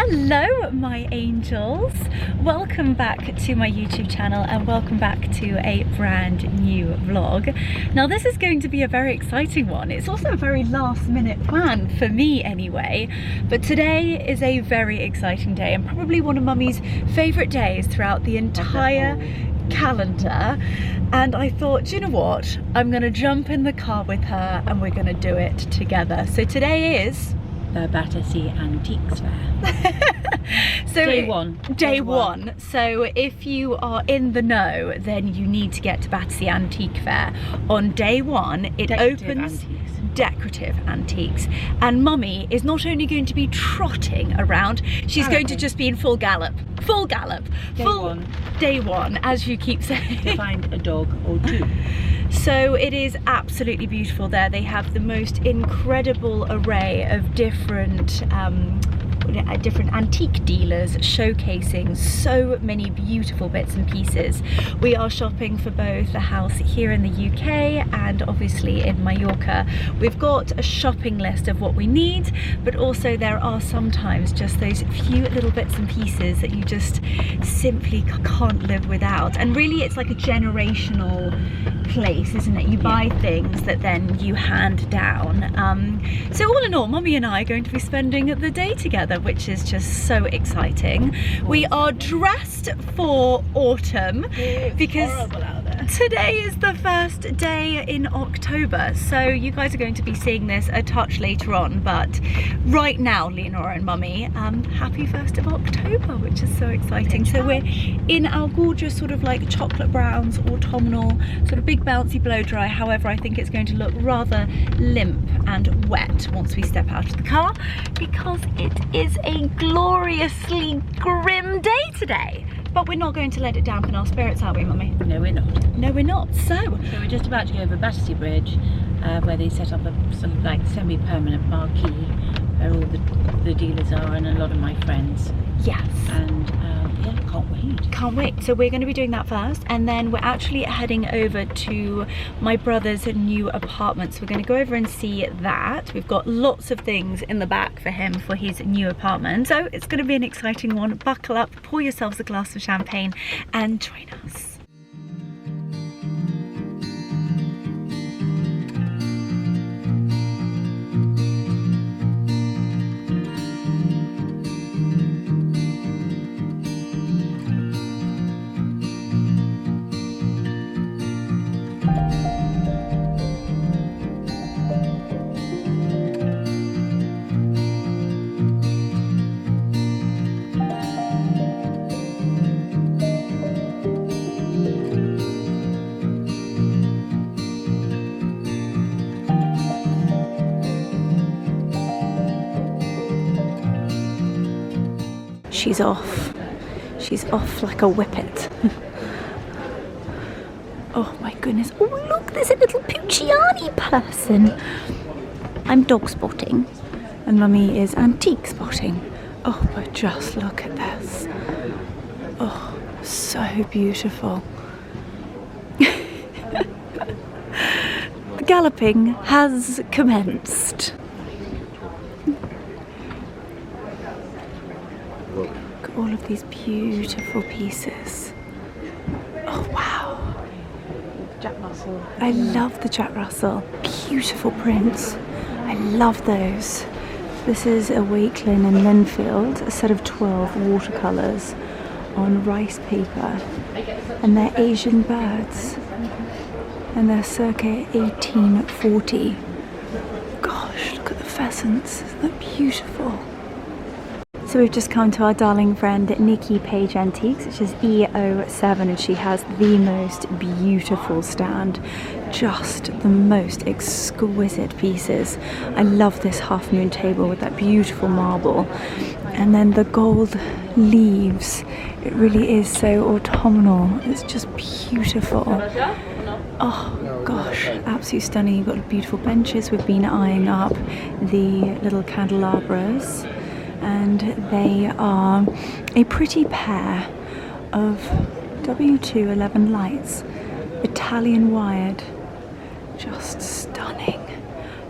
Hello my angels, welcome back to my YouTube channel and welcome back to a brand new vlog. Now this is going to be a very exciting one. It's also a very last minute plan for me anyway, but today is a very exciting day and probably one of Mummy's favourite days throughout the entire calendar. And I thought, do you know what, I'm gonna jump in the car with her and we're gonna do it together. So today is the Battersea Antiques Fair. So day one. one. So if you are in the know, then you need to get to Battersea Antique Fair on day one. It opens decorative antiques, and Mummy is not only going to be trotting around, she's going to just be in full gallop, day one, as you keep saying, to find a dog or two. So it is absolutely beautiful there. They have the most incredible array of different antique dealers showcasing so many beautiful bits and pieces. We are shopping for both the house here in the UK and obviously in Mallorca. We've got a shopping list of what we need, but also there are sometimes just those few little bits and pieces that you just simply can't live without. And really it's like a generational place, isn't it? You buy things that then you hand down. So all in all, Mummy and I are going to be spending the day together, which is just so exciting. We are dressed for autumn because today is the first day in October. So you guys are going to be seeing this a touch later on, but right now, Leonora and Mummy, happy 1st of October, which is so exciting. So we're in our gorgeous sort of like chocolate browns, autumnal, sort of big bouncy blow dry. However, I think it's going to look rather limp and wet once we step out of the car, because it is a gloriously grim day today. But we're not going to let it dampen our spirits, are we, Mummy? No, we're not. No, we're not. So we're just about to go over Battersea Bridge, where they set up a sort of like semi-permanent marquee where all the dealers are and a lot of my friends. Yes. And yeah, can't wait. Can't wait. So we're going to be doing that first, and then we're actually heading over to my brother's new apartment. So we're going to go over and see that. We've got lots of things in the back for him for his new apartment. So it's going to be an exciting one. Buckle up, pour yourselves a glass of champagne and join us. She's off. She's off like a whippet. Oh my goodness. Oh look, there's a little Pucciani person. I'm dog spotting and Mummy is antique spotting. Oh, but just look at this. Oh, so beautiful. The galloping has commenced. All of these beautiful pieces. Oh wow. Jack Russell. I love the Jack Russell. Beautiful prints. I love those. This is a Wakelin and Linfield, a set of 12 watercolours on rice paper. And they're Asian birds. And they're circa 1840. Gosh, look at the pheasants. Isn't that beautiful? So we've just come to our darling friend Nikki Page Antiques, which is E07, and she has the most beautiful stand. Just the most exquisite pieces. I love this half moon table with that beautiful marble. And then the gold leaves. It really is so autumnal. It's just beautiful. Oh gosh, absolutely stunning. You've got beautiful benches. We've been eyeing up the little candelabras, and they are a pretty pair of W211 lights, Italian wired, just stunning.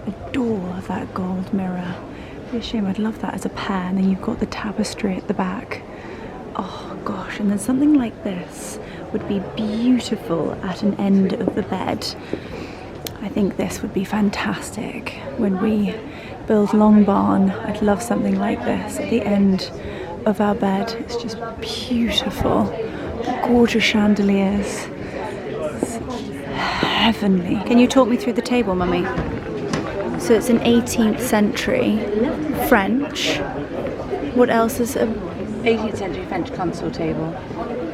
Adore that gold mirror. Be a shame, I'd love that as a pair, and then you've got the tapestry at the back. Oh gosh, and then something like this would be beautiful at an end of the bed. I think this would be fantastic. When we build long barn, I'd love something like this at the end of our bed. It's just beautiful. Gorgeous chandeliers. It's heavenly. Can you talk me through the table, Mummy? So it's an 18th century French. What else is a 18th century French console table.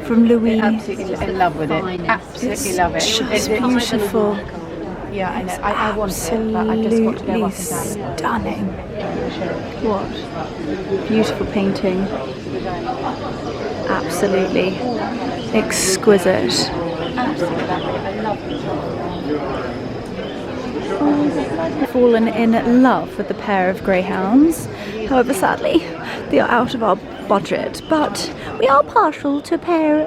from Louis? Absolutely in love with it. Absolutely love it. Just beautiful. Yeah, I know. I want it, but I've just got to go up and down. Stunning. What? Beautiful painting. Absolutely exquisite. Absolutely lovely. I love it. Fallen in love with the pair of greyhounds. However, sadly, they are out of our budget, but we are partial to a pair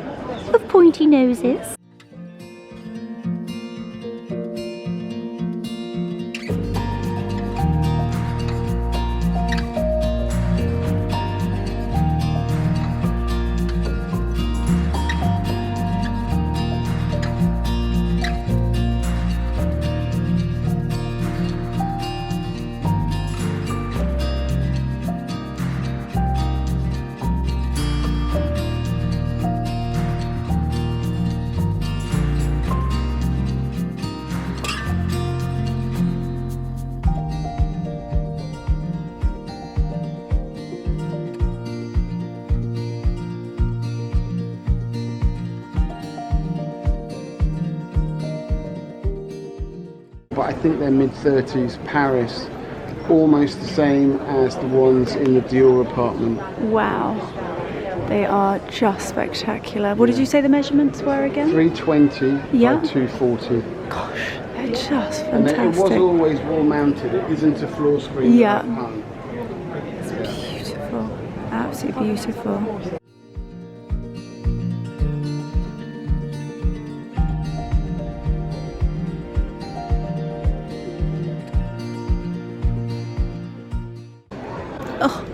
of pointy noses. But I think they're mid-30s, Paris, almost the same as the ones in the Dior apartment. Wow, they are just spectacular. What did you say the measurements were again? 320 Yeah. by 240. Gosh, they're just And it was fantastic. always wall-mounted, it isn't a floor screen. Yeah. like home. It's beautiful, absolutely beautiful. Oh,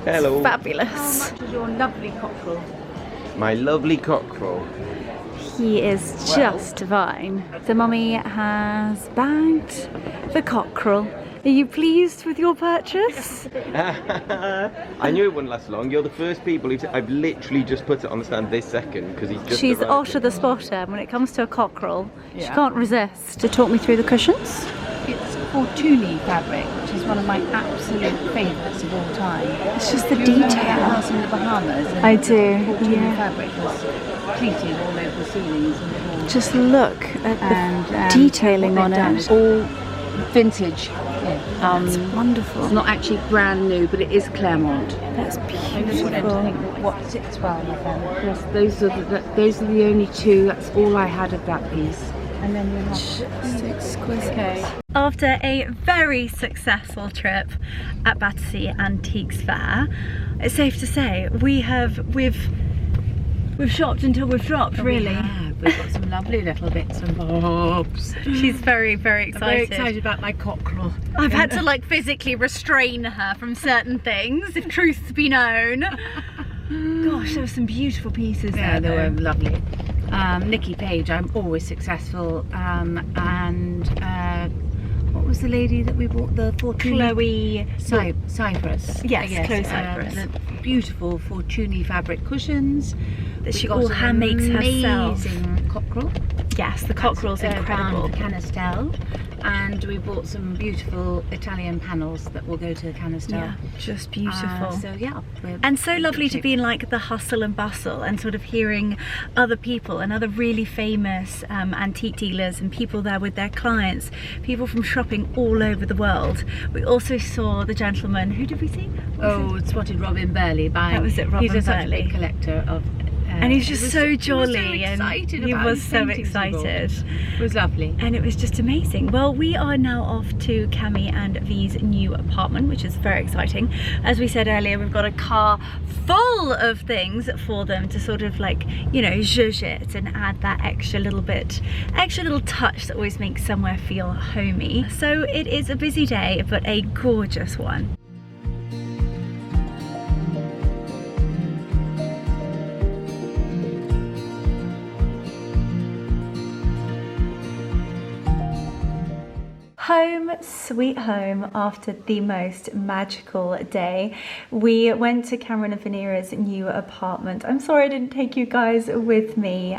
Hello. fabulous. Your lovely cockerel. My lovely cockerel. He is just divine. So Mummy has bagged the cockerel. Are you pleased with your purchase? I knew it wouldn't last long. You're the first people who've... I've literally just put it on the stand this second because he's just She's arrived. Osher the spotter. When it comes to a cockerel, she Yeah. can't resist. To talk me through the cushions? It's Fortuny fabric, which is one of my absolute favourites of all time. It's just the Do you remember detail. the house in the Bahamas? And I do, Fortuny yeah. fabric was pleated all over the ceilings and the walls. Just look at the And detailing what on they've done it. is all vintage. It's wonderful. It's not actually brand new, but it is Claremont. That's I just wanted to beautiful. think what sits well with them. Yes, those are the only two. That's all I had of that piece. And then you have Just exquisite. okay. After a very successful trip at Battersea Antiques Fair, it's safe to say we've shopped until we've dropped, really. We've got some lovely little bits and bobs. She's very, very I'm excited. very excited about my cockerel. I've had to like physically restrain her from certain things, if truth be known. Gosh, there were some beautiful pieces Yeah, there. they were though. lovely. Nikki Page, I'm always successful. And what was the lady that we bought the Fortuny? Chloe. Cypress. Yes, Chloe Cypress. The beautiful Fortuny fabric cushions. That she We've got all an hand makes herself. Amazing cockerel. Yes, the cockerel's That's, incredible. bound for Canastel. And we bought some beautiful Italian panels that will go to Canastel. Yeah, just beautiful. So yeah. And so lovely to be in like the hustle and bustle and sort of hearing other people and other really famous antique dealers and people there with their clients, people from shopping all over the world. We also saw the gentleman, who did we see? Oh, Spotted Robin Burley. That was it, Robin He's such a Burley. big collector of. And he's just so he jolly was so and excited he about was his so paintings he bought. excited. It was lovely. And it was just amazing. Well, we are now off to Cami and V's new apartment, which is very exciting. As we said earlier, we've got a car full of things for them to sort of like, you know, zhuzh it and add that extra little touch that always makes somewhere feel homey. So it is a busy day, but a gorgeous one. sweet home after the most magical day. We went to Cameron and Vanera's new apartment. I'm sorry I didn't take you guys with me,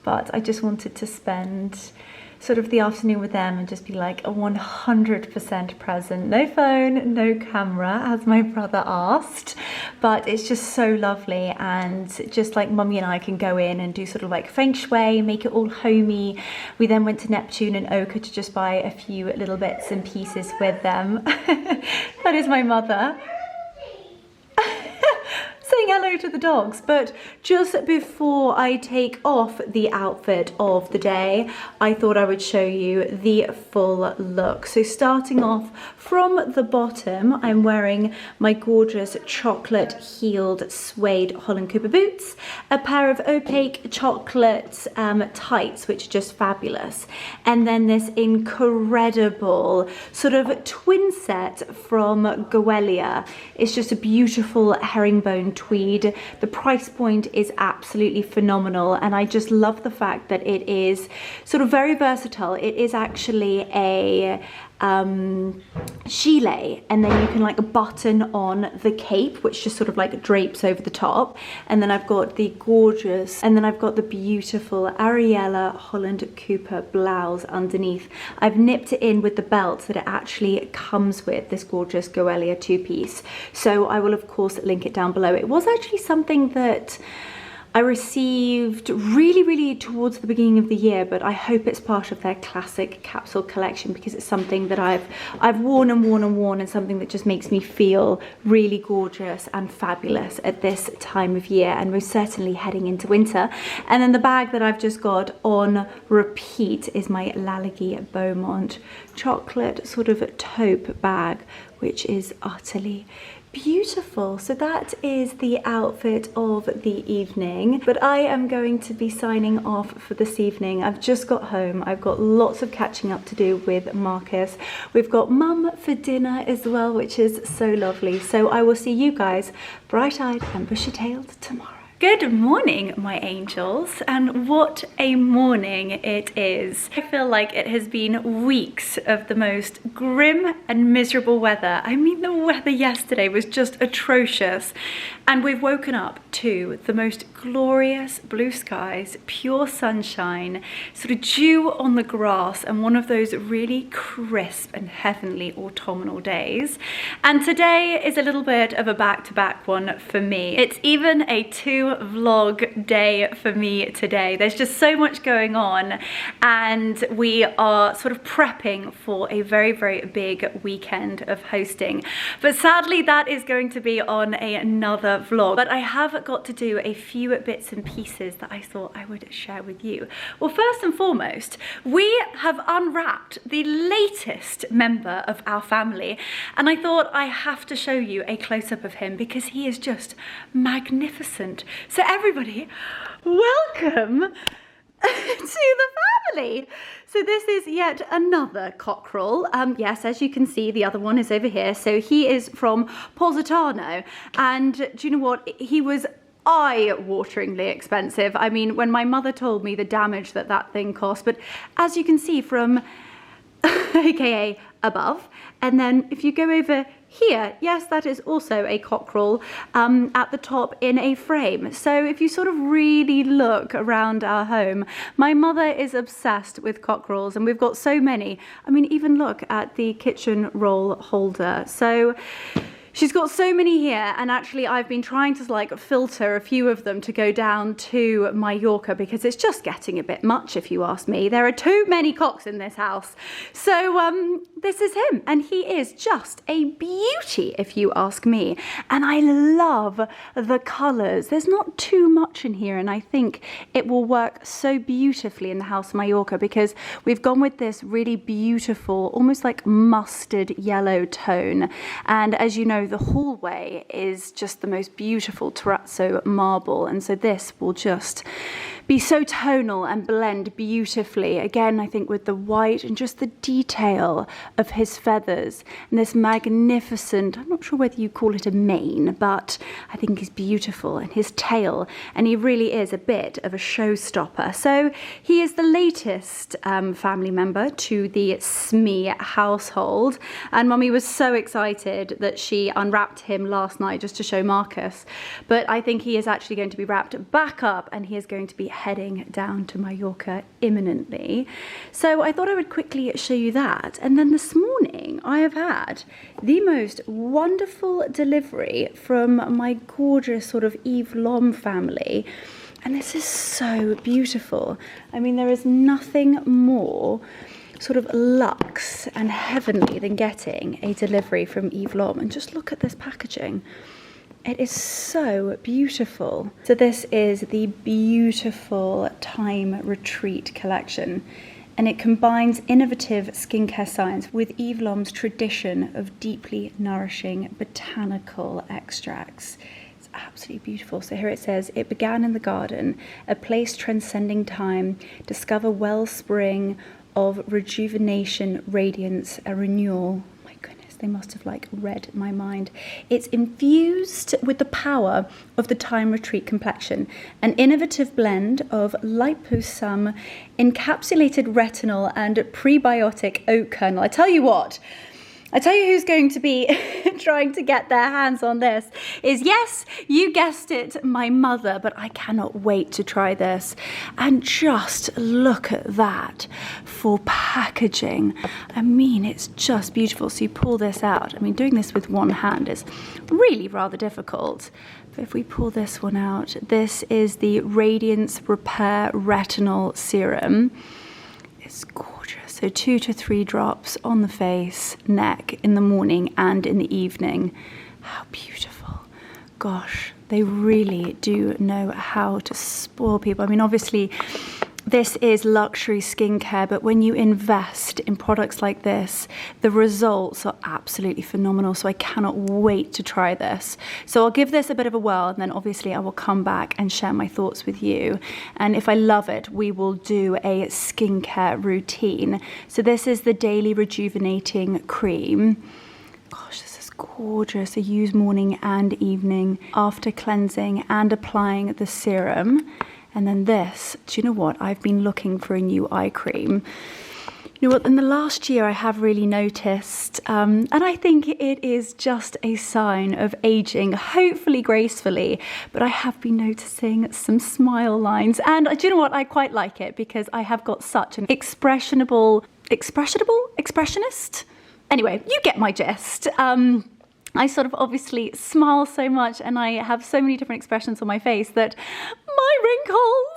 but I just wanted to spend sort of the afternoon with them and just be like a 100% present. No phone, no camera, as my brother asked, but it's just so lovely. And just like Mummy and I can go in and do sort of like feng shui, make it all homey. We then went to Neptune and Ochre to just buy a few little bits and pieces with them. That is my mother. Saying hello to the dogs. But just before I take off the outfit of the day, I thought I would show you the full look. So starting off from the bottom, I'm wearing my gorgeous chocolate heeled suede Holland Cooper boots, a pair of opaque chocolate tights, which are just fabulous, and then this incredible sort of twin set from Goelia. It's just a beautiful herringbone tweed. The price point is absolutely phenomenal, and I just love the fact that it is sort of very versatile. It is actually a gilet, and then you can like button on the cape, which just sort of like drapes over the top, and then I've got the gorgeous, and then I've got the beautiful Ariella Holland Cooper blouse underneath. I've nipped it in with the belt that it actually comes with, this gorgeous Goelia two-piece, so I will of course link it down below. It was actually something that I received really towards the beginning of the year, but I hope it's part of their classic capsule collection, because it's something that I've worn and worn and worn, and something that just makes me feel really gorgeous and fabulous at this time of year, and most certainly heading into winter. And then the bag that I've just got on repeat is my Lalaghy Beaumont chocolate sort of taupe bag, which is utterly beautiful. So that is the outfit of the evening, but I am going to be signing off for this evening. I've just got home. I've got lots of catching up to do with Marcus. We've got Mum for dinner as well, which is so lovely. So I will see you guys bright-eyed and bushy-tailed tomorrow. Good morning, my angels, and what a morning it is. I feel like it has been weeks of the most grim and miserable weather. I mean, the weather yesterday was just atrocious, and we've woken up to the most glorious blue skies, pure sunshine, sort of dew on the grass, and one of those really crisp and heavenly autumnal days. And today is a little bit of a back-to-back one for me. It's even a vlog day for me today. There's just so much going on, and we are sort of prepping for a very big weekend of hosting, but sadly that is going to be on another vlog. But I have got to do a few bits and pieces that I thought I would share with you. Well, first and foremost, we have unwrapped the latest member of our family, and I thought I have to show you a close-up of him because he is just magnificent. So everybody, welcome to the family. So this is yet another cockerel. Yes, as you can see, the other one is over here. So he is from Positano, and do you know what? He was eye-wateringly expensive. I mean, when my mother told me the damage that that thing cost, but as you can see from aka above, and then if you go over here, yes, that is also a cockerel at the top in a frame. So if you sort of really look around our home, my mother is obsessed with cockerels, and we've got so many. I mean, even look at the kitchen roll holder. So she's got so many here, and actually I've been trying to like filter a few of them to go down to Mallorca because it's just getting a bit much, if you ask me. There are too many cocks in this house. So this is him, and he is just a beauty, if you ask me. And I love the colours. There's not too much in here, and I think it will work so beautifully in the house Mallorca because we've gone with this really beautiful, almost like mustard yellow tone. And as you know, the hallway is just the most beautiful terrazzo marble, and so this will just be so tonal and blend beautifully. Again, I think with the white and just the detail of his feathers and this magnificent, I'm not sure whether you call it a mane, but I think he's beautiful, and his tail, and he really is a bit of a showstopper. So he is the latest family member to the Smee household, and Mummy was so excited that she unwrapped him last night just to show Marcus, but I think he is actually going to be wrapped back up, and he is going to be heading down to Mallorca imminently. So I thought I would quickly show you that. And then this morning I have had the most wonderful delivery from my gorgeous sort of Yves Lom family, and this is so beautiful. I mean, there is nothing more sort of luxe and heavenly than getting a delivery from Yves Lom. And just look at this packaging. It is so beautiful. So this is the beautiful Time Retreat collection, and it combines innovative skincare science with Yves Lom's tradition of deeply nourishing botanical extracts. It's absolutely beautiful. So here it says, it began in the garden, a place transcending time, discover wellspring of rejuvenation, radiance, a renewal. They must have like read my mind. It's infused with the power of the Time Retreat complexion, an innovative blend of liposome, encapsulated retinol, and prebiotic oat kernel. I tell you who's going to be trying to get their hands on this is, yes, you guessed it, my mother, but I cannot wait to try this. And just look at that for packaging. I mean, it's just beautiful. So you pull this out. I mean, doing this with one hand is really rather difficult. But if we pull this one out, this is the Radiance Repair Retinol Serum. It's gorgeous. So 2 to 3 drops on the face, neck, in the morning and in the evening. How beautiful. Gosh, they really do know how to spoil people. I mean, obviously, this is luxury skincare, but when you invest in products like this, the results are absolutely phenomenal. So I cannot wait to try this. So I'll give this a bit of a whirl, and then obviously I will come back and share my thoughts with you. And if I love it, we will do a skincare routine. So this is the Daily Rejuvenating Cream. Gosh, this is gorgeous. I use morning and evening after cleansing and applying the serum. And then this, do you know what? I've been looking for a new eye cream. You know what, in the last year I have really noticed, and I think it is just a sign of aging, hopefully gracefully, but I have been noticing some smile lines. And do you know what? I quite like it because I have got such an expressionist? Anyway, you get my gist. I sort of obviously smile so much, and I have so many different expressions on my face that my wrinkles.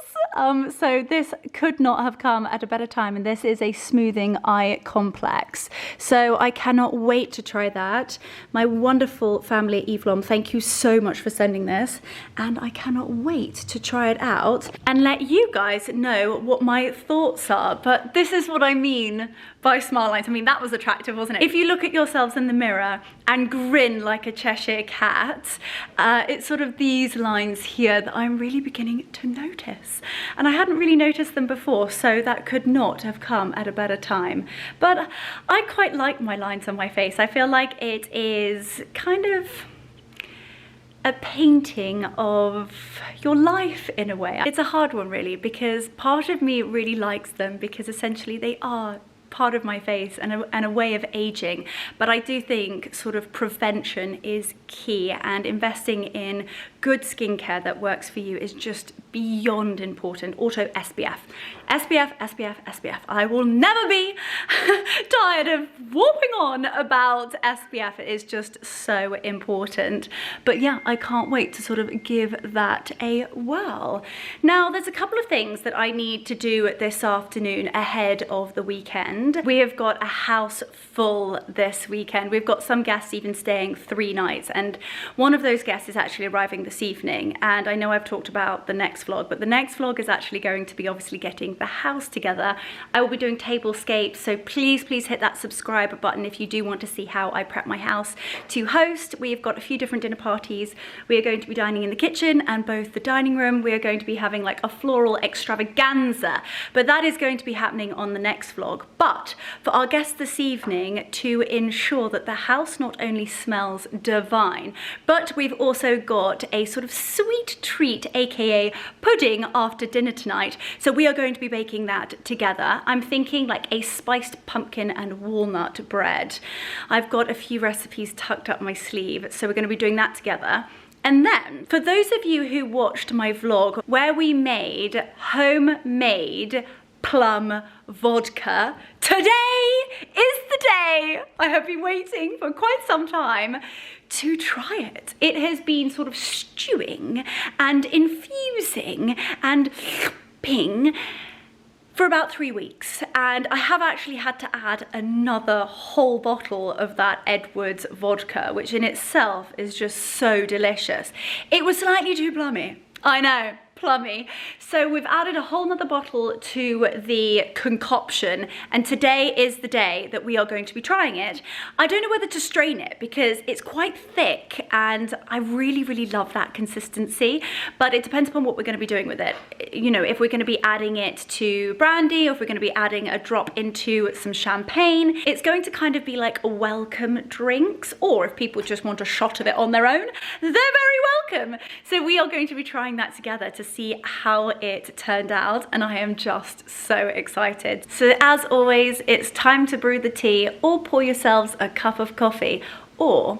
So this could not have come at a better time, and this is a smoothing eye complex. So I cannot wait to try that. My wonderful family at Yves Lom, thank you so much for sending this, and I cannot wait to try it out and let you guys know what my thoughts are. But this is what I mean by smile lines. I mean, that was attractive, wasn't it? If you look at yourselves in the mirror and grin like a Cheshire cat, it's sort of these lines here that I'm really beginning to notice. And I hadn't really noticed them before, so that could not have come at a better time. But I quite like my lines on my face. I feel like it is kind of a painting of your life in a way. It's a hard one really, because part of me really likes them because essentially they are part of my face and a way of aging, but I do think sort of prevention is key, and investing in good skincare that works for you is just beyond important. Also SPF. SPF, SPF, SPF. I will never be tired of whooping on about SPF. It is just so important. But yeah, I can't wait to sort of give that a whirl. Now, there's a couple of things that I need to do this afternoon ahead of the weekend. We have got a house full this weekend. We've got some guests even staying 3 nights, and one of those guests is actually arriving this evening. And I know I've talked about the next next vlog, but the next vlog is actually going to be obviously getting the house together. I will be doing tablescapes, so please hit that subscribe button if you do want to see how I prep my house to host. We've got a few different dinner parties. We are going to be dining in the kitchen and both the dining room. We are going to be having like a floral extravaganza, but that is going to be happening on the next vlog. But for our guests this evening, to ensure that the house not only smells divine, but we've also got a sort of sweet treat, aka pudding, after dinner tonight. So we are going to be baking that together. I'm thinking like a spiced pumpkin and walnut bread. I've got a few recipes tucked up my sleeve, so we're going to be doing that together. And then, for those of you who watched my vlog where we made homemade plum vodka, today is the day I have been waiting for quite some time to try it. It has been sort of stewing and infusing and ping for about 3 weeks, and I have actually had to add another whole bottle of that Edwards vodka, which in itself is just so delicious. It was slightly too plummy, I know, plummy. So we've added a whole nother bottle to the concoction, and today is the day that we are going to be trying it. I don't know whether to strain it because it's quite thick and I really love that consistency, but it depends upon what we're going to be doing with it. You know, if we're going to be adding it to brandy, or if we're going to be adding a drop into some champagne. It's going to kind of be like a welcome drinks, or if people just want a shot of it on their own, they're very welcome. So we are going to be trying that together to see how it turned out, and I am just so excited. So as always, it's time to brew the tea or pour yourselves a cup of coffee, or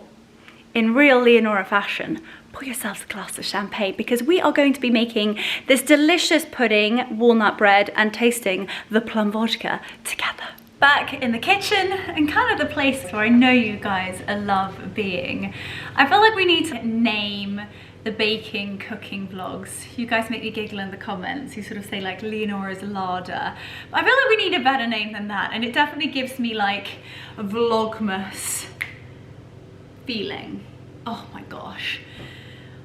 in real Leonora fashion, pour yourselves a glass of champagne, because we are going to be making this delicious pudding, walnut bread, and tasting the plum vodka together. Back in the kitchen, and kind of the place where I know you guys love being. I feel like we need to name the baking, cooking vlogs. You guys make me giggle in the comments. You sort of say like Leonora's larder. But I feel like we need a better name than that, and it definitely gives me like a vlogmas feeling. Oh my gosh.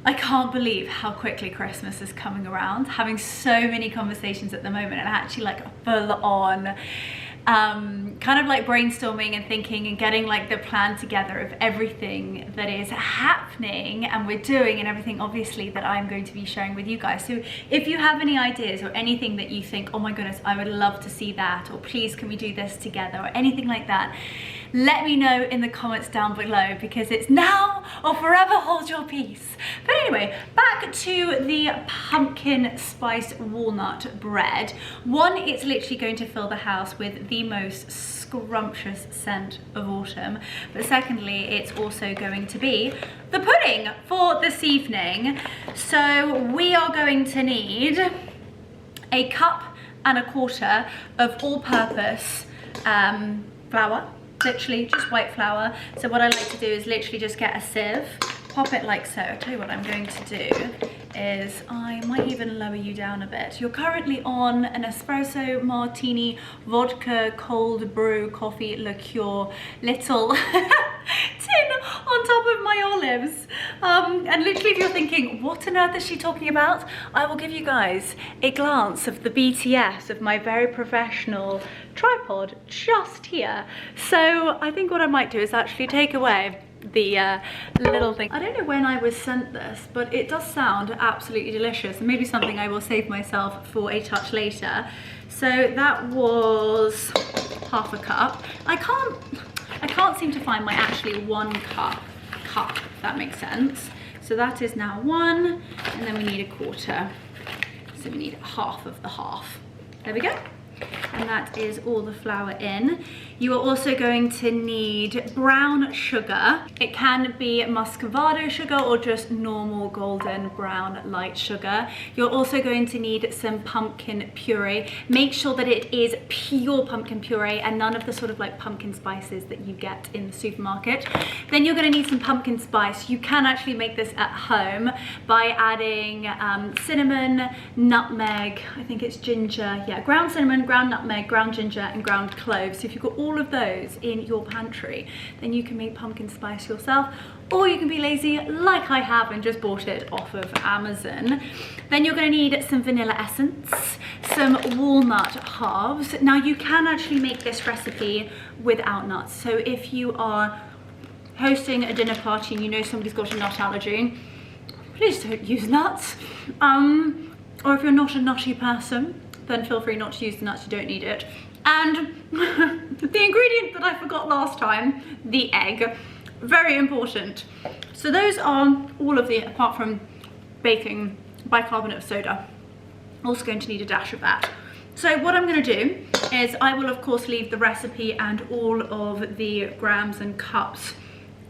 I can't believe how quickly Christmas is coming around. Having so many conversations at the moment, and actually like full on kind of like brainstorming and thinking and getting like the plan together of everything that is happening and we're doing, and everything obviously that I'm going to be sharing with you guys. So if you have any ideas or anything that you think, oh my goodness, I would love to see that, or please can we do this together, or anything like that, let me know in the comments down below, because it's now or forever hold your peace. But anyway, back to the pumpkin spice walnut bread. One, it's literally going to fill the house with the most scrumptious scent of autumn. But secondly, it's also going to be the pudding for this evening. So we are going to need a cup and a quarter of all-purpose flour. Literally just white flour. So what I like to do is literally just get a sieve, pop it like so. I'll tell you what I'm going to do is I might even lower you down a bit. You're currently on an espresso martini vodka cold brew coffee liqueur little tin on top of my olives, and literally if you're thinking what on earth is she talking about, I will give you guys a glance of the BTS of my very professional tripod just here. So I think what I might do is actually take away the little thing. I don't know when I was sent this, but it does sound absolutely delicious. Maybe something I will save myself for a touch later. So that was half a cup. I can't seem to find my actually 1 cup, if that makes sense. So that is now 1, and then we need a quarter. So we need half of the half. There we go. And that is all the flour in. You are also going to need brown sugar. It can be muscovado sugar or just normal golden brown light sugar. You're also going to need some pumpkin puree. Make sure that it is pure pumpkin puree and none of the sort of like pumpkin spices that you get in the supermarket. Then you're going to need some pumpkin spice. You can actually make this at home by adding cinnamon, nutmeg, I think it's ginger, yeah, ground cinnamon, ground nutmeg, ground ginger and ground cloves. So if you've got all of those in your pantry, then you can make pumpkin spice yourself. or you can be lazy like I have and just bought it off of Amazon. Then you're going to need some vanilla essence, some walnut halves. Now you can actually make this recipe without nuts. So if you are hosting a dinner party and you know somebody's got a nut allergy, please don't use nuts. Or if you're not a nutty person, then feel free not to use the nuts, you don't need it. And the ingredient that I forgot last time, the egg, very important. So those are all of the, apart from baking bicarbonate of soda, also going to need a dash of that. So what I'm going to do is I will of course leave the recipe and all of the grams and cups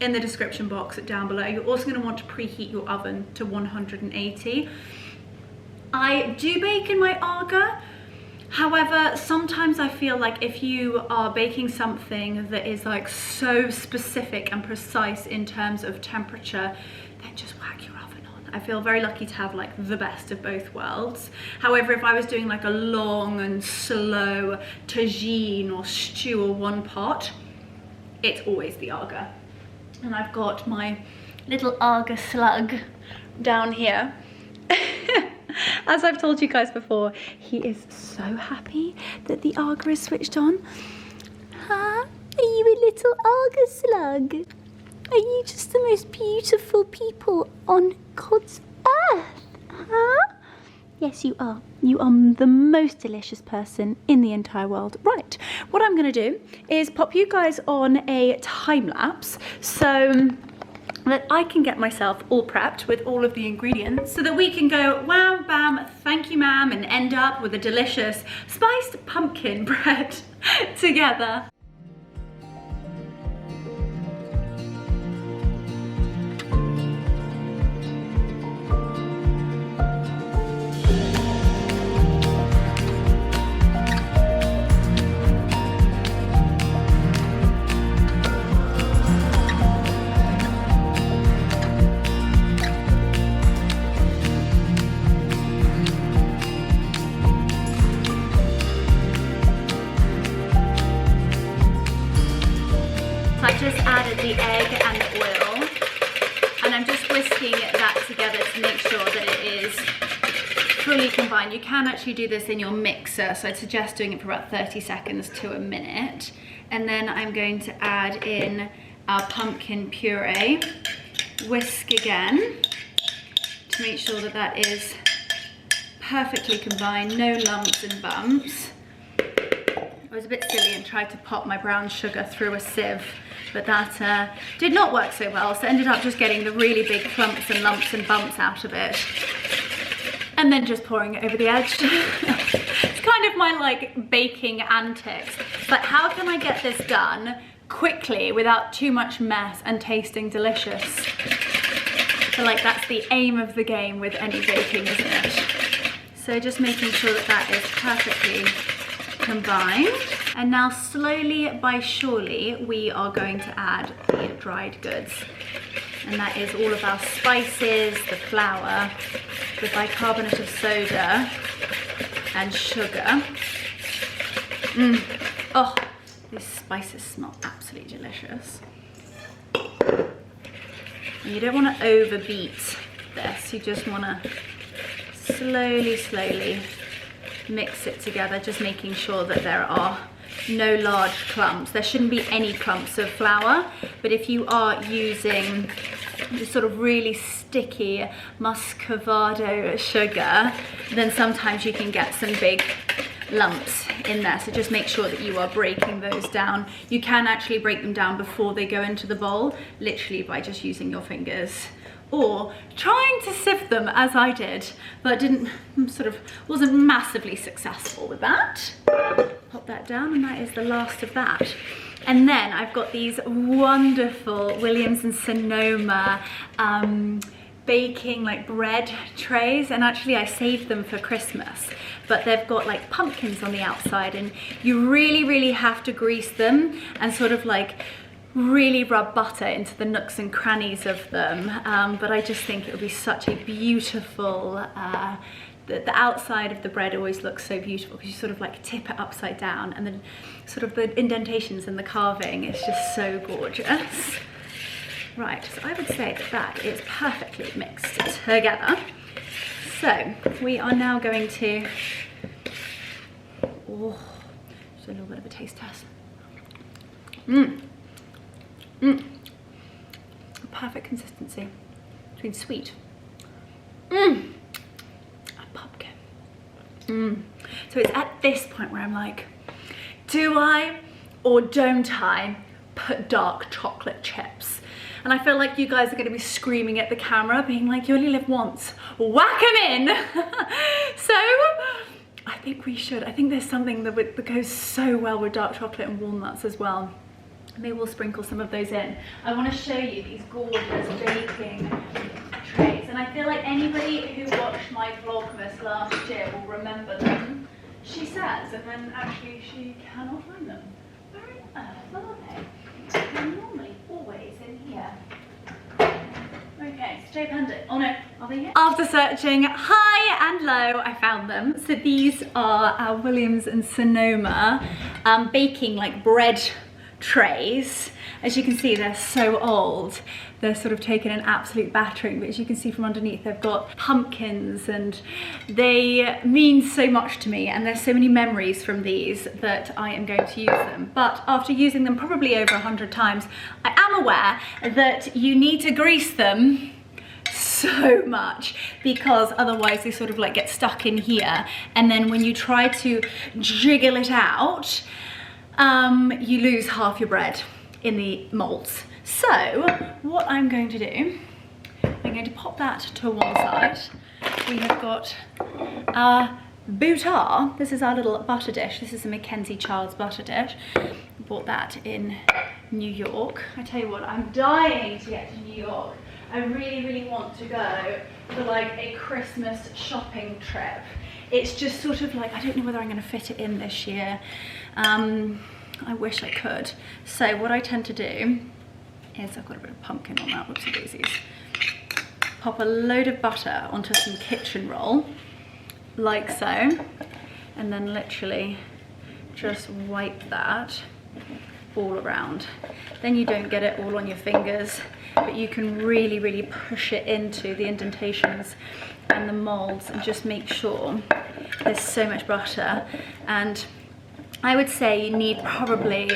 in the description box down below. You're also going to want to preheat your oven to 180. I do bake in my Aga. However, sometimes I feel like if you are baking something that is like so specific and precise in terms of temperature, then just whack your oven on. I feel very lucky to have like the best of both worlds. However, if I was doing like a long and slow tagine or stew or one pot, it's always the Aga. And I've got my little Aga slug down here. As I've told you guys before, he is so happy that the Aga is switched on. Huh? Are you a little Aga slug? Are you just the most beautiful people on God's earth? Huh? Yes, you are. You are the most delicious person in the entire world. Right, what I'm going to do is pop you guys on a time lapse. So that I can get myself all prepped with all of the ingredients so that we can go wow, bam, thank you ma'am, and end up with a delicious spiced pumpkin bread together. Just added the egg and the oil, and I'm just whisking that together to make sure that it is fully combined. You can actually do this in your mixer, so I'd suggest doing it for about 30 seconds to a minute. And then I'm going to add in our pumpkin puree, whisk again to make sure that that is perfectly combined, no lumps and bumps. I was a bit silly and tried to pop my brown sugar through a sieve, but that did not work so well, so ended up just getting the really big clumps and lumps and bumps out of it and then just pouring it over the edge. It's kind of my like baking antics, but how can I get this done quickly without too much mess and tasting delicious? I feel like that's the aim of the game with any baking, isn't it? So just making sure that that is perfectly combined. And now slowly by surely we are going to add the dried goods, and that is all of our spices, the flour, the bicarbonate of soda and sugar. Oh, these spices smell absolutely delicious. And you don't want to overbeat this, you just want to slowly mix it together, just making sure that there are no large clumps. There shouldn't be any clumps of flour, but if you are using this sort of really sticky muscovado sugar, then sometimes you can get some big lumps in there, so just make sure that you are breaking those down. You can actually break them down before they go into the bowl, literally by just using your fingers, or trying to sift them as I did, but wasn't massively successful with that. Pop that down, and that is the last of that. And then I've got these wonderful Williams and Sonoma baking like bread trays, and actually I saved them for Christmas, but they've got like pumpkins on the outside, and you really have to grease them and sort of like really rub butter into the nooks and crannies of them, but I just think it would be such a beautiful, the outside of the bread always looks so beautiful because you sort of like tip it upside down, and then sort of the indentations and the carving is just so gorgeous. Right, so I would say that that is perfectly mixed together. So we are now going to, just a little bit of a taste test. Perfect consistency between sweet and pumpkin. So it's at this point where I'm like, do I or don't I put dark chocolate chips? And I feel like you guys are going to be screaming at the camera, being like, you only live once, whack them in. So I think we should. I think there's something that goes so well with dark chocolate and walnuts as well. Maybe we'll sprinkle some of those in. I want to show you these gorgeous baking trays, and I feel like anybody who watched my Vlogmas last year will remember them. She says, and then actually she cannot find them. Where on earth are they? They're normally always in here. Okay, stay pendant. Oh no, are they here? After searching high and low, I found them. So these are our Williams and Sonoma baking like bread trays. As you can see, they're so old. They're sort of taken an absolute battering, but as you can see from underneath, they've got pumpkins, and they mean so much to me, and there's so many memories from these that I am going to use them. But after using them probably over 100 times, I am aware that you need to grease them so much, because otherwise they sort of like get stuck in here, and then when you try to jiggle it out, you lose half your bread in the molds. So what I'm going to do, I'm going to pop that to one side. We have got our boutar. This is our little butter dish. This is a Mackenzie Childs butter dish. Bought that in New York. I tell you what, I'm dying to get to New York. I really, really want to go for like a Christmas shopping trip. It's just sort of like, I don't know whether I'm going to fit it in this year. I wish I could. So what I tend to do is, I've got a bit of pumpkin on that, whoopsie daisies. Pop a load of butter onto some kitchen roll, like so, and then literally just wipe that all around. Then you don't get it all on your fingers, but you can really, really push it into the indentations and the molds and just make sure there's so much butter. And I would say you need probably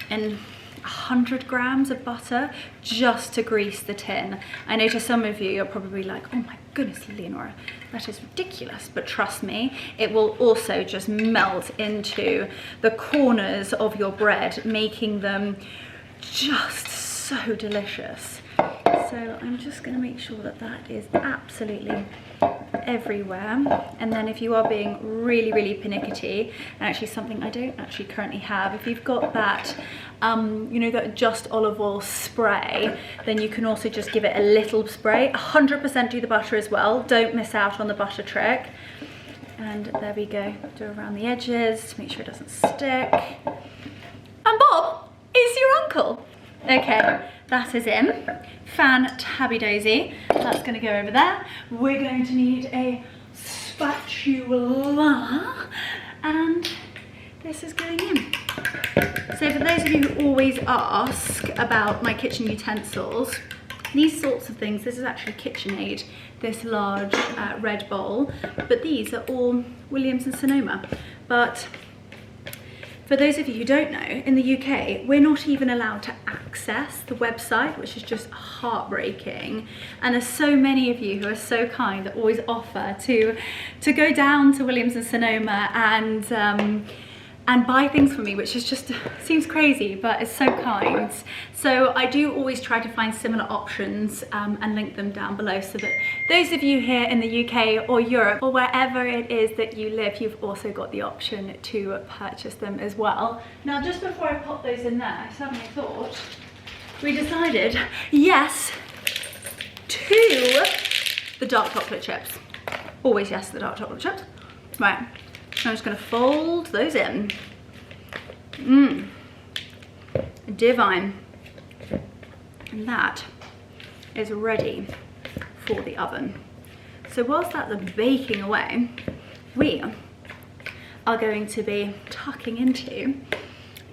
100 grams of butter just to grease the tin. I know to some of you, you're probably like, oh my goodness, Leonora, that is ridiculous. But trust me, it will also just melt into the corners of your bread, making them just so delicious. So I'm just going to make sure that that is absolutely everywhere. And then if you are being really, really pernickety, and actually something I don't actually currently have, if you've got that, you know, that Just Olive Oil spray, then you can also just give it a little spray. 100% do the butter as well. Don't miss out on the butter trick. And there we go. Do around the edges to make sure it doesn't stick. And Bob is your uncle. Okay, that is in. Fan-tabby-dozy. That's going to go over there. We're going to need a spatula, and this is going in. So for those of you who always ask about my kitchen utensils, these sorts of things, this is actually KitchenAid, this large red bowl, but these are all Williams and Sonoma. But for those of you who don't know, in the UK, we're not even allowed to access the website, which is just heartbreaking. And there's so many of you who are so kind that always offer to go down to Williams and Sonoma and buy things for me, which is just, seems crazy, but it's so kind. So I do always try to find similar options and link them down below, so that those of you here in the UK or Europe or wherever it is that you live, you've also got the option to purchase them as well. Now, just before I pop those in there, I suddenly thought, we decided yes to the dark chocolate chips. Always yes to the dark chocolate chips. Right. I'm just going to fold those in. Divine. And that is ready for the oven. So whilst that's baking away, we are going to be tucking into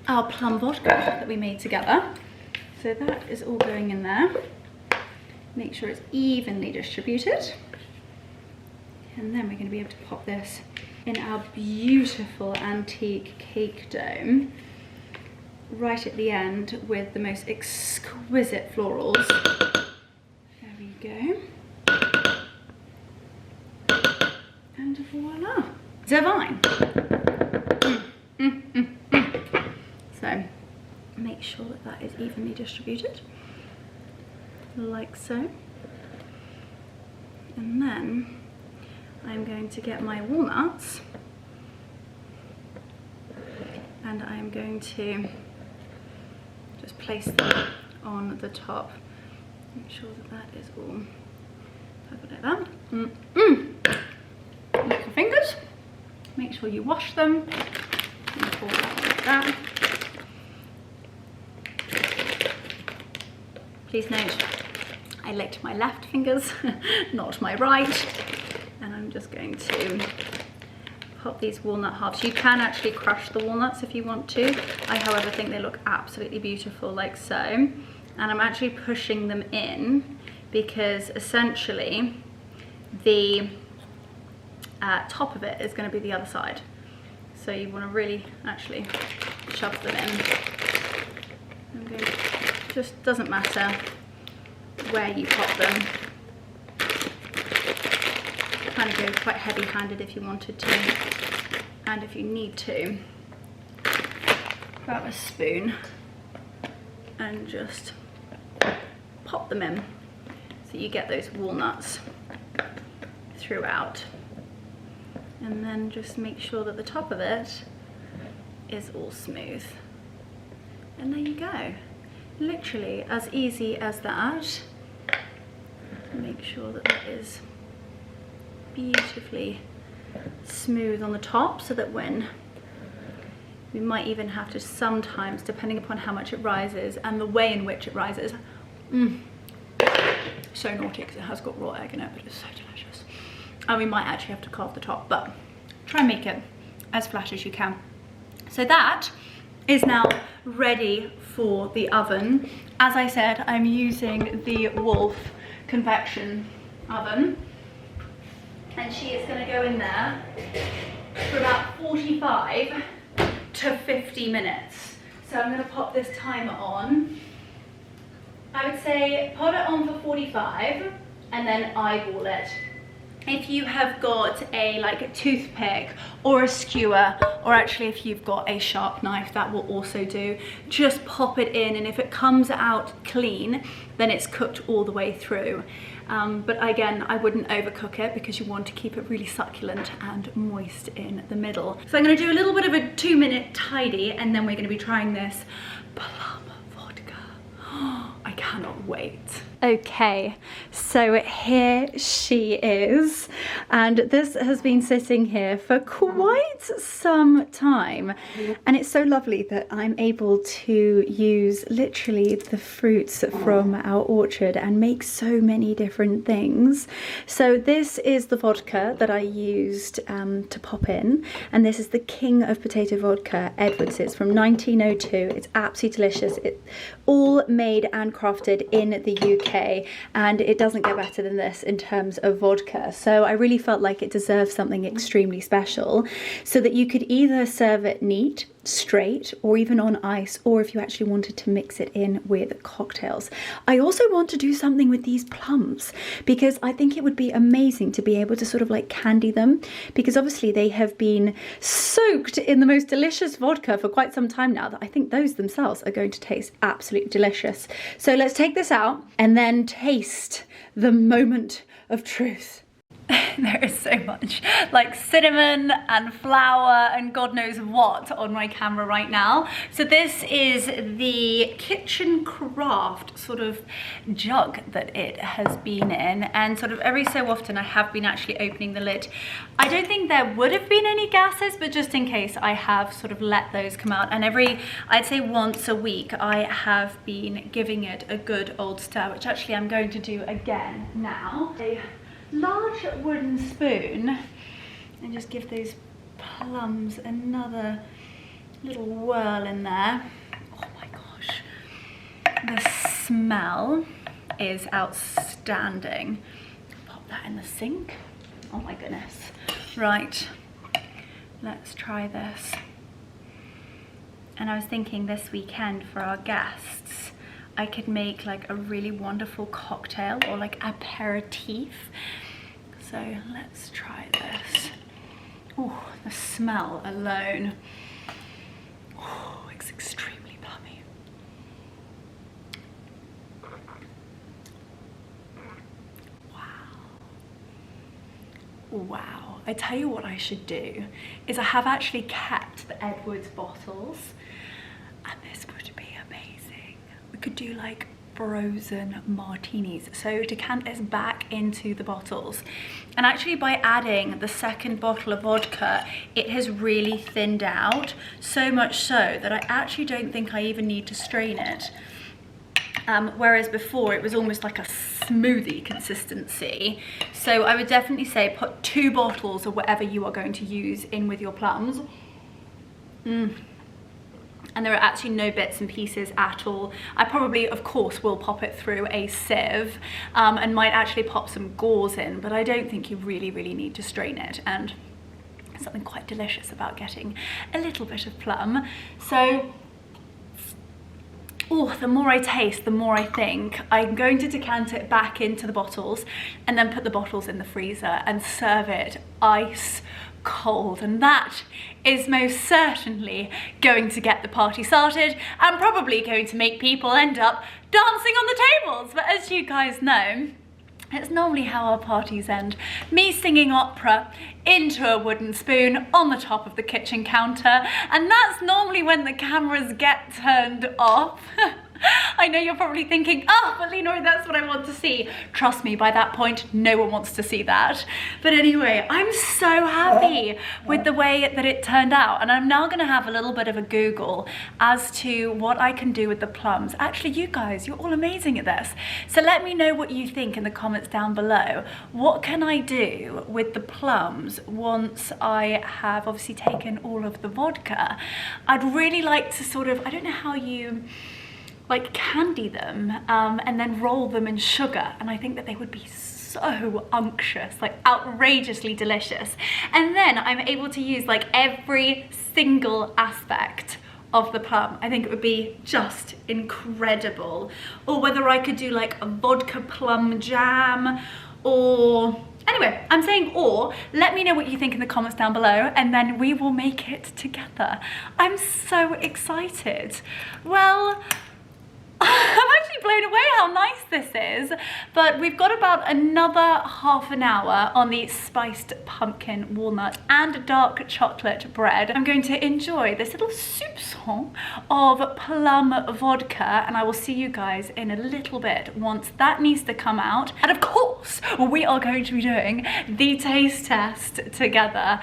our plum vodka that we made together. So So that is all going in there. Make sure it's evenly distributed. And then we're going to be able to pop this in our beautiful antique cake dome right at the end with the most exquisite florals. There we go. And voila, divine. So make sure that that is evenly distributed, like so. And then I'm going to get my walnuts and I'm going to just place them on the top. Make sure that that is all covered like that. Lick your fingers, make sure you wash them, and pour that like that. Please note, I licked my left fingers, not my right. And I'm just going to pop these walnut halves. You can actually crush the walnuts if you want to. I, however, think they look absolutely beautiful like so. And I'm actually pushing them in because essentially the top of it is going to be the other side. So you want to really actually shove them in. I'm going to, just doesn't matter where you pop them. Kind of go quite heavy-handed if you wanted to, and if you need to, grab a spoon and just pop them in so you get those walnuts throughout. And then just make sure that the top of it is all smooth. And there you go. Literally as easy as that. Make sure that that is beautifully smooth on the top so that when we might even have to sometimes, depending upon how much it rises and the way in which it rises, so naughty because it has got raw egg in it, but it's so delicious. And we might actually have to carve the top, but try and make it as flat as you can. So that is now ready for the oven. As I said, I'm using the Wolf convection oven, and she is going to go in there for about 45 to 50 minutes. So I'm going to pop this timer on. I would say put it on for 45 and then eyeball it. If you have got a toothpick or a skewer, or actually if you've got a sharp knife, that will also do. Just pop it in, and if it comes out clean, then it's cooked all the way through. But again, I wouldn't overcook it because you want to keep it really succulent and moist in the middle. So I'm going to do a little bit of a 2-minute tidy, and then we're going to be trying this Plum vodka. I cannot wait. Okay, so here she is, and this has been sitting here for quite some time, and it's so lovely that I'm able to use literally the fruits from our orchard and make so many different things. So this is the vodka that I used to pop in, and this is the King of Potato Vodka, Edwards. It's from 1902. It's absolutely delicious. It's all made and crafted in the UK, and it doesn't get better than this in terms of vodka. So I really felt like it deserved something extremely special, so that you could either serve it neat, straight, or even on ice, or if you actually wanted to mix it in with cocktails. I also want to do something with these plums because I think it would be amazing to be able to sort of like candy them, because obviously they have been soaked in the most delicious vodka for quite some time now, that I think those themselves are going to taste absolutely delicious. So let's take this out and then taste the moment of truth. There is so much like cinnamon and flour and God knows what on my camera right now. So this is the kitchen craft sort of jug that it has been in, and sort of every so often I have been actually opening the lid. I don't think there would have been any gases, but just in case I have sort of let those come out, and I'd say once a week I have been giving it a good old stir, which actually I'm going to do again now. A large wooden spoon, and just give those plums another little whirl in there. Oh my gosh, The smell is outstanding. Pop that in the sink. Oh my goodness. Right, let's try this. And I was thinking this weekend for our guests, I could make like a really wonderful cocktail or like aperitif. So let's try this. Oh, the smell alone. Oh, it's extremely plummy. Wow, I tell you what I should do is I have actually kept the Edwards bottles, and this would be amazing. We could do like frozen martinis. So decant this back into the bottles, and actually by adding the second bottle of vodka, it has really thinned out, so much so that I actually don't think I even need to strain it. Whereas before it was almost like a smoothie consistency. So I would definitely say put 2 bottles of whatever you are going to use in with your plums. And there are actually no bits and pieces at all. I probably, of course, will pop it through a sieve and might actually pop some gauze in, but I don't think you really need to strain it. And there's something quite delicious about getting a little bit of plum. So, oh, the more I taste, the more I think I'm going to decant it back into the bottles and then put the bottles in the freezer and serve it ice cold. And that is most certainly going to get the party started and probably going to make people end up dancing on the tables. But as you guys know, it's normally how our parties end. Me singing opera into a wooden spoon on the top of the kitchen counter, and that's normally when the cameras get turned off. I know you're probably thinking, oh, but Leonora, that's what I want to see. Trust me, by that point, no one wants to see that. But anyway, I'm so happy with the way that it turned out. And I'm now gonna have a little bit of a Google as to what I can do with the plums. Actually, you guys, you're all amazing at this. So let me know what you think in the comments down below. What can I do with the plums once I have obviously taken all of the vodka? I'd really like to sort of, I don't know how you like candy them and then roll them in sugar, and I think that they would be so unctuous, like outrageously delicious. And then I'm able to use like every single aspect of the plum. I think it would be just incredible. Or whether I could do like a vodka plum jam, or anyway, I'm saying or. Let me know what you think in the comments down below, and then we will make it together. I'm so excited. Well, I'm actually blown away how nice this is, but we've got about another half an hour on the spiced pumpkin, walnut and dark chocolate bread. I'm going to enjoy this little soupçon of plum vodka, and I will see you guys in a little bit once that needs to come out. And of course, we are going to be doing the taste test together.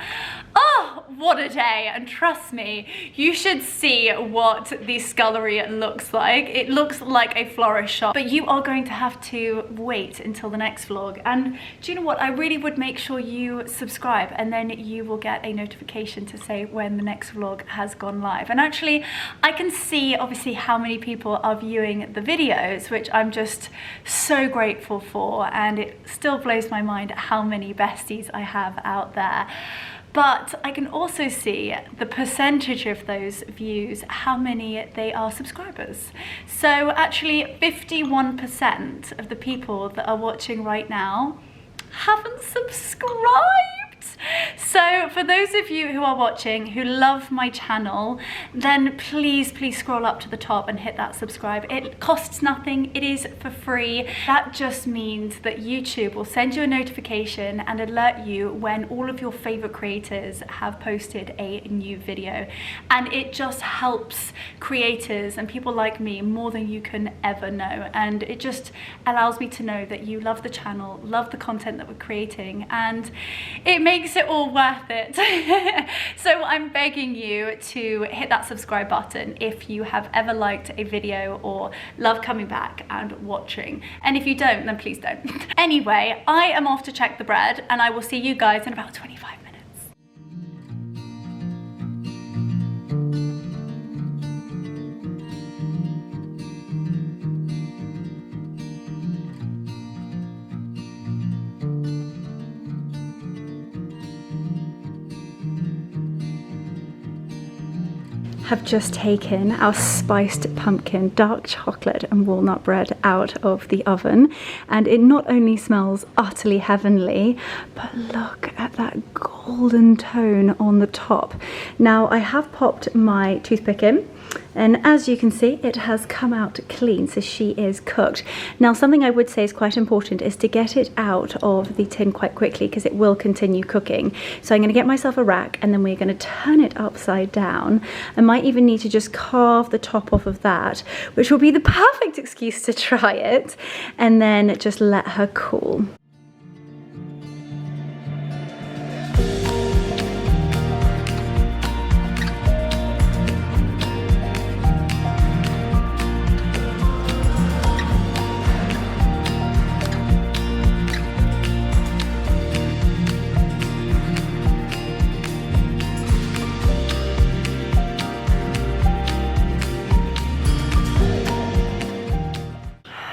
Oh, what a day. And trust me, you should see what the scullery looks like. It looks like a florist shop, but you are going to have to wait until the next vlog. And do you know what? I really would make sure you subscribe, and then you will get a notification to say when the next vlog has gone live. And actually, I can see obviously how many people are viewing the videos, which I'm just so grateful for. And it still blows my mind how many besties I have out there. But I can also see the percentage of those views, how many they are subscribers. So actually 51% of the people that are watching right now haven't subscribed. So for those of you who are watching who love my channel, then please scroll up to the top and hit that subscribe. It costs nothing, it is for free. That just means that YouTube will send you a notification and alert you when all of your favorite creators have posted a new video. And it just helps creators and people like me more than you can ever know. And it just allows me to know that you love the channel, love the content that we're creating, and it makes it all worth it. So I'm begging you to hit that subscribe button if you have ever liked a video or love coming back and watching. And if you don't, then please don't. Anyway, I am off to check the bread, and I will see you guys in about 25 minutes. have just taken our spiced pumpkin, dark chocolate and walnut bread out of the oven, and it not only smells utterly heavenly, but look at that golden tone on the top. Now I have popped my toothpick in, and as you can see, it has come out clean, so she is cooked. Now, something I would say is quite important is to get it out of the tin quite quickly, because it will continue cooking. So I'm going to get myself a rack, and then we're going to turn it upside down. I might even need to just carve the top off of that, which will be the perfect excuse to try it, and then just let her cool.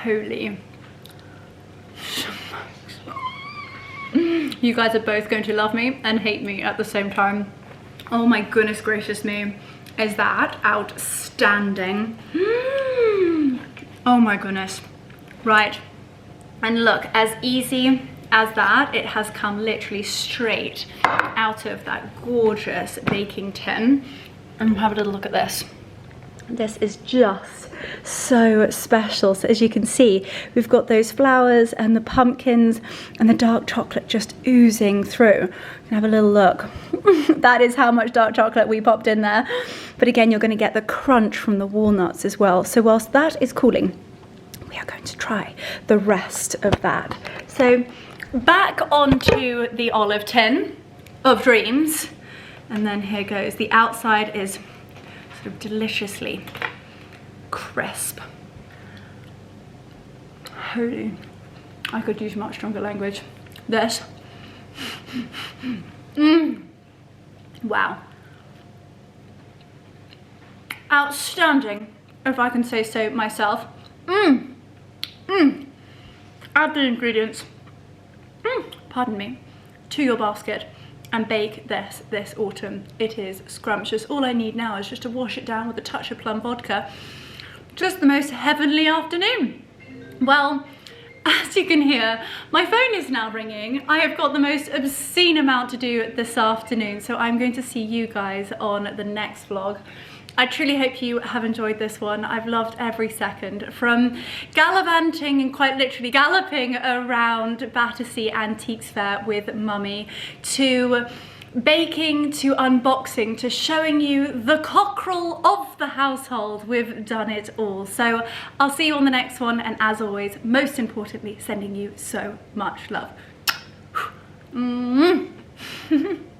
Holy. You guys are both going to love me and hate me at the same time. Oh my goodness gracious me. Is that outstanding? Oh my goodness. Right. And look, as easy as that, it has come literally straight out of that gorgeous baking tin. And have a little look at this. This is just so special. So as you can see, we've got those flowers and the pumpkins and the dark chocolate just oozing through. You can have a little look. That is how much dark chocolate we popped in there. But again, you're going to get the crunch from the walnuts as well. So whilst that is cooling, we are going to try the rest of that. So back onto the olive tin of dreams. And then here goes. The outside is sort of deliciously crisp. Holy, I could use much stronger language. This. Wow. Outstanding, if I can say so myself. Add the ingredients, pardon me, to your basket and bake this autumn. It is scrumptious. All I need now is just to wash it down with a touch of plum vodka. Just the most heavenly afternoon. Well, as you can hear, my phone is now ringing. I have got the most obscene amount to do this afternoon, so I'm going to see you guys on the next vlog. I truly hope you have enjoyed this one. I've loved every second, from gallivanting and quite literally galloping around Battersea Antiques Fair with Mummy, to baking, to unboxing, to showing you the cockerel of the household. We've done it all. So I'll see you on the next one, and as always, most importantly, sending you so much love.